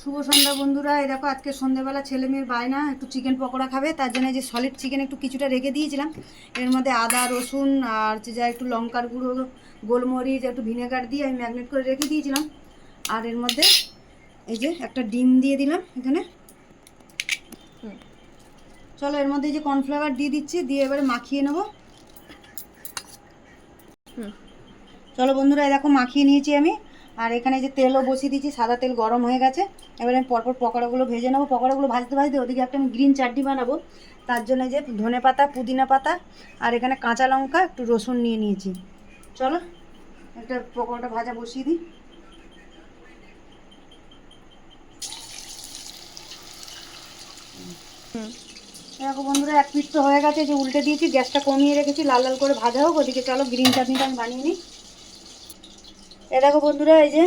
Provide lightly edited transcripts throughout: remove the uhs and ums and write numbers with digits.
শুভ সন্ধ্যা বন্ধুরা। এই দেখো আজকে সন্ধ্যেবেলা ছেলে মেয়ের বায়না একটু চিকেন পকোড়া খাবে, তার জন্য যে সলিড চিকেন একটু কিছুটা রেখে দিয়েছিলাম। এর মধ্যে আদা রসুন আর যা একটু লঙ্কার গুঁড়ো, গোলমরিচ, একটু ভিনেগার দিয়ে আমি ম্যাগনেট করে রেখে দিয়েছিলাম। আর এর মধ্যে এই যে একটা ডিম দিয়ে দিলাম এখানে। চলো এর মধ্যে যে কর্নফ্লাওয়ার দিয়ে দিচ্ছি, দিয়ে এবারে মাখিয়ে নেবো। চলো বন্ধুরা, এই দেখো মাখিয়ে নিয়েছি আমি। আর এখানে যে তেলও বসিয়ে দিয়েছি, সাদা তেল গরম হয়ে গেছে। এবারে আমি পরপর পকোড়াগুলো ভেজে নেবো। পকোড়াগুলো ভাজতে ভাজতে ওদিকে একটা আমি গ্রিন চাটনি বানাবো। তার জন্য যে ধনে পাতা, পুদিনা পাতা আর এখানে কাঁচা লঙ্কা, একটু রসুন নিয়ে নিয়েছি। চলো একটা পকোড়াটা ভাজা বসিয়ে দিই। দেখো বন্ধুরা, এক পিঠ তো হয়ে গেছে, যে উল্টে দিয়েছি, গ্যাসটা কমিয়ে রেখেছি, লাল লাল করে ভাজা হোক। ওদিকে চলো গ্রিন চাটনিটা আমি বানিয়ে নিই। এ দেখো বন্ধুরা, এই যে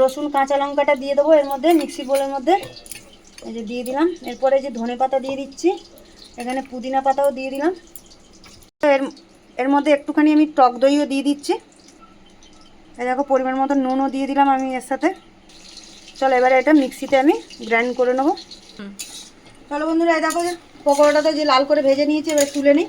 রসুন কাঁচা লঙ্কাটা দিয়ে দেবো এর মধ্যে, মিক্সি বোলের মধ্যে। এই যে দিয়ে দিলাম। এরপরে যে ধনে পাতা দিয়ে দিচ্ছি, এখানে পুদিনা পাতাও দিয়ে দিলাম। এর এর মধ্যে একটুখানি আমি টক দইও দিয়ে দিচ্ছি। এই দেখো পরিমাণ মতো নুনও দিয়ে দিলাম আমি এর সাথে। চলো এবারে এটা মিক্সিতে আমি গ্রাইন্ড করে নেবো। চলো বন্ধুরা, এই দেখো যে পকোড়াটা যে লাল করে ভেজে নিয়েছি, এবার তুলে নিই।